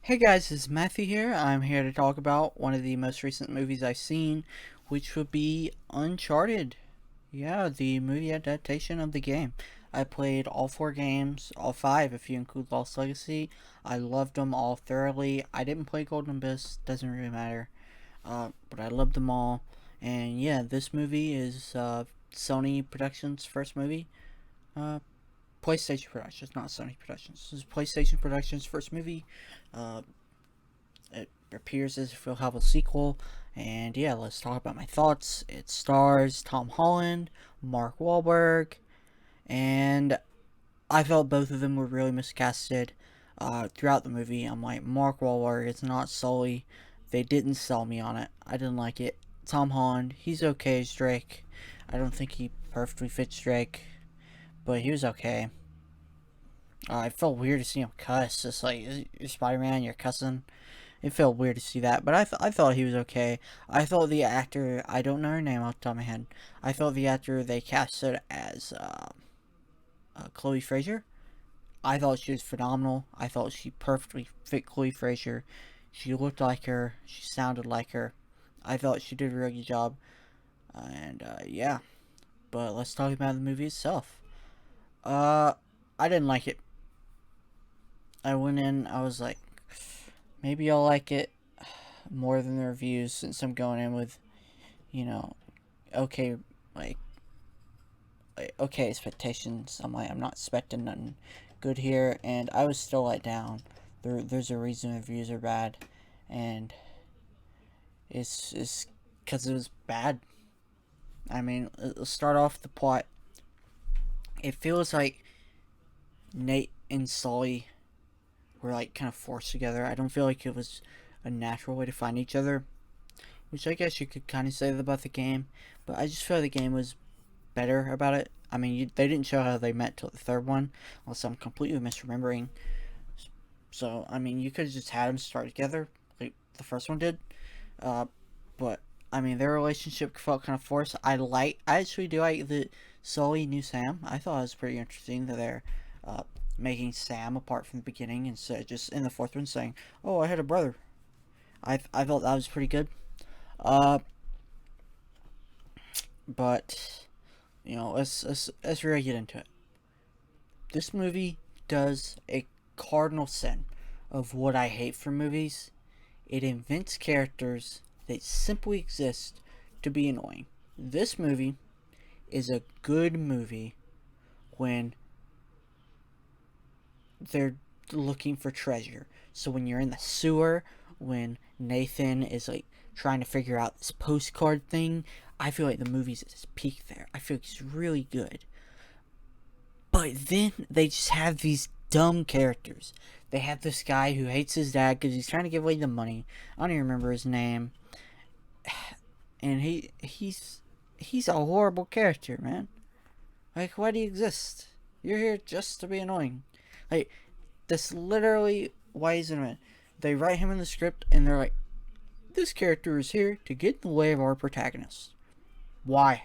Hey guys, it's Matthew here. I'm here to talk about one of the most recent movies I've seen, which would be Uncharted. Yeah, the movie adaptation of the game. I played all four games, all five if you include Lost Legacy. I loved them all thoroughly. I didn't play Golden Abyss, doesn't really matter. But I loved them all. And yeah, this movie is Sony Productions' first movie. Uh, PlayStation Productions, not Sony Productions. This is PlayStation Productions' first movie. Uh, it appears as if it'll have a sequel. And yeah, let's talk about my thoughts. It stars Tom Holland, Mark Wahlberg, and I felt both of them were really miscasted throughout the movie. I'm like, Mark Wahlberg is not Sully. They didn't sell me on it. I didn't like it. Tom Holland, he's okay as Drake. I don't think he perfectly fits Drake, but he was okay. It felt weird to see him cuss. It's like, you're Spider-Man, you're cussing. It felt weird to see that, but I thought he was okay. I thought the actor, I don't know her name off the top of my head. I thought the actor they casted as Chloe Fraser. I thought she was phenomenal. I thought she perfectly fit Chloe Fraser. She looked like her. She sounded like her. I thought she did a really good job. And yeah, but let's talk about the movie itself. Uh, I didn't like it. I went in. I was like, maybe I'll like it more than the reviews since I'm going in with, you know, okay, like, okay expectations. I'm not expecting nothing good here, and I was still let down. There's a reason the reviews are bad, and it's because it was bad. I mean, let's start off the plot. It feels like Nate and Sully were like kind of forced together. I don't feel like it was a natural way to find each other, which I guess you could kind of say about the game. But I just feel the game was better about it. I mean, they didn't show how they met till the third one, unless I'm completely misremembering. So, I mean, you could have just had them start together, like the first one did. Uh, but I mean, their relationship felt kind of forced. I actually do like that Sully knew Sam. I thought it was pretty interesting that they're uh, making Sam apart from the beginning instead of just in the fourth one saying, "Oh, I had a brother." I felt that was pretty good. Uh, but let's really get into it. This movie does a cardinal sin of what I hate from movies. It invents characters that simply exist to be annoying. This movie is a good movie when they're looking for treasure. So when you're in the sewer, when Nathan is like trying to figure out this postcard thing, I feel like the movie's at its peak there. I feel like it's really good. But then they just have these dumb characters. They have this guy who hates his dad because he's trying to give away the money. I don't even remember his name. And he's a horrible character, man. Like, why do you exist? You're here just to be annoying. Like, that's literally why he's in it. They write him in the script and they're like, this character is here to get in the way of our protagonist. Why?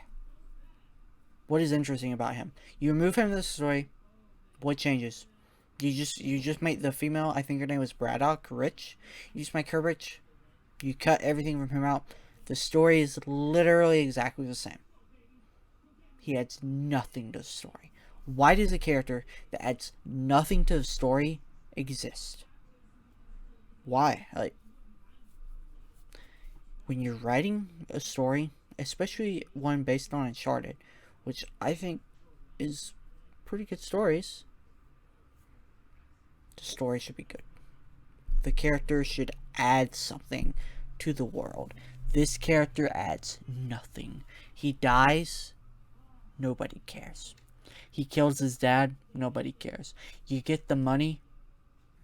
What is interesting about him? You remove him from the story, what changes? You just make the female, I think her name was Braddock, rich. You just make her rich. You cut everything from him out. The story is literally exactly the same. He adds nothing to the story. Why does a character that adds nothing to the story exist? Why? Like, when you're writing a story, especially one based on Uncharted, which I think is pretty good stories, the story should be good. The character should add something to the world. This character adds nothing. He dies, nobody cares. He kills his dad, nobody cares. You get the money,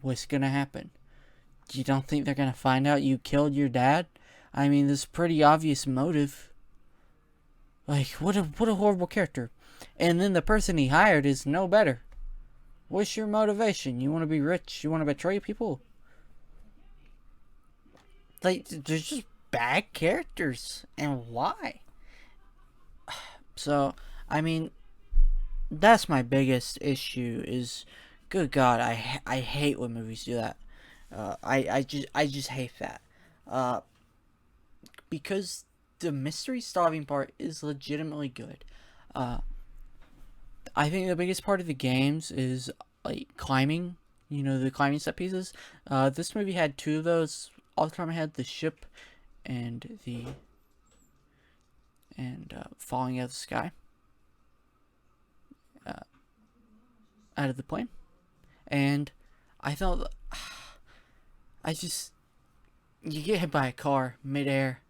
what's gonna happen? You don't think they're gonna find out you killed your dad? I mean, there's pretty obvious motive. Like, what a horrible character. And then the person he hired is no better. What's your motivation? You want to be rich? You want to betray people? Like, they're just bad characters. And why? So, I mean, that's my biggest issue is, good God, I hate when movies do that. I just hate that. Uh, because the mystery solving part is legitimately good. Uh, I think the biggest part of the games is like climbing. You know, the climbing set pieces. This movie had two of those. All the time I had the ship and the falling out of the sky, uh, out of the plane. And I thought, I just, you get hit by a car midair,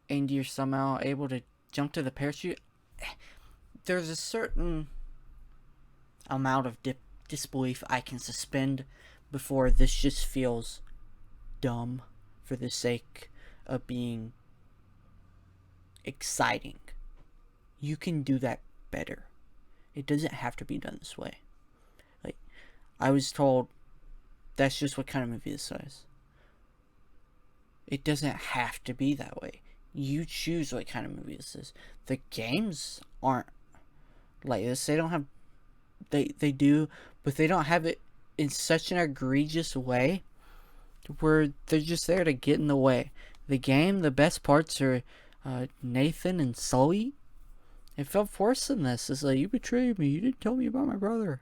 and you're somehow able to jump to the parachute. There's a certain amount of disbelief I can suspend before this just feels dumb for the sake of being exciting. You can do that better. It doesn't have to be done this way. Like, I was told that's just what kind of movie this is. It doesn't have to be that way. You choose what kind of movie this is. The games aren't like this. They don't have. They do, but they don't have it in such an egregious way where they're just there to get in the way. The game, the best parts are Nathan and Sully. It felt forced in this. It's like, you betrayed me. You didn't tell me about my brother.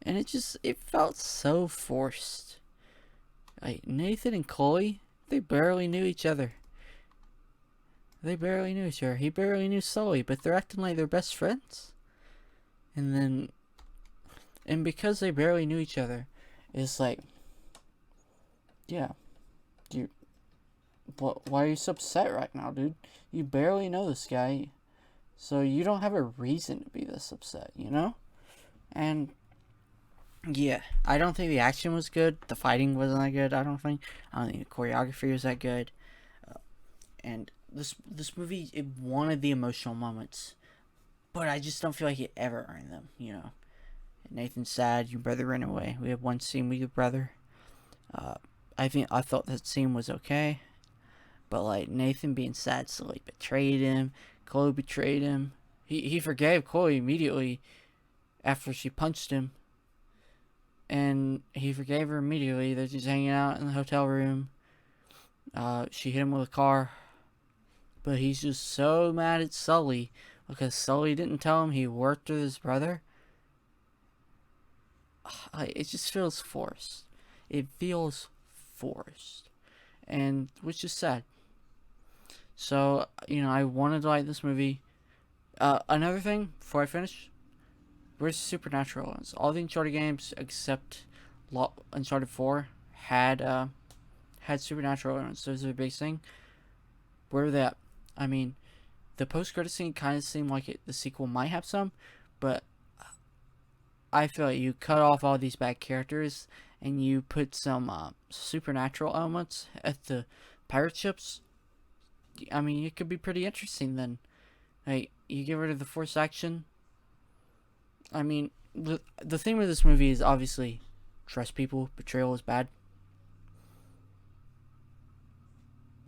And it felt so forced. Like, Nathan and Chloe, they barely knew each other. They barely knew each other. He barely knew Sully, but they're acting like they're best friends. And because they barely knew each other, it's like, yeah, you, why are you so upset right now, dude? You barely know this guy, so you don't have a reason to be this upset, you know? And yeah, I don't think the action was good. The fighting wasn't that good. I don't think the choreography was that good. And this movie, it wanted the emotional moments, but I just don't feel like it ever earned them. You know, Nathan's sad. Your brother ran away. We have one scene with your brother. Uh, I thought that scene was okay, but like Nathan being sad, so like betrayed him. Chloe betrayed him. He forgave Chloe immediately after she punched him, and he forgave her immediately. They're just hanging out in the hotel room. She hit him with a car, but he's just so mad at Sully because Sully didn't tell him he worked with his brother. It just feels forced. It feels forced, and which is sad. So, you know, I wanted to like this movie. Another thing before I finish, where's the supernatural ones? All the Uncharted games except Uncharted 4 had supernatural elements. Those are the big thing. Where are they at? I mean, the post-credit scene kind of seemed like the sequel might have some, but I feel like you cut off all these bad characters and you put some supernatural elements at the pirate ships. I mean, it could be pretty interesting then. Like, you get rid of the forced action. I mean, the theme of this movie is obviously trust people. Betrayal is bad.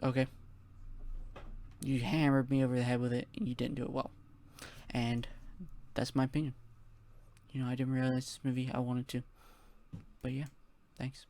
Okay. You hammered me over the head with it, and you didn't do it well. And that's my opinion. You know, I didn't realize this movie. I wanted to. But yeah, thanks.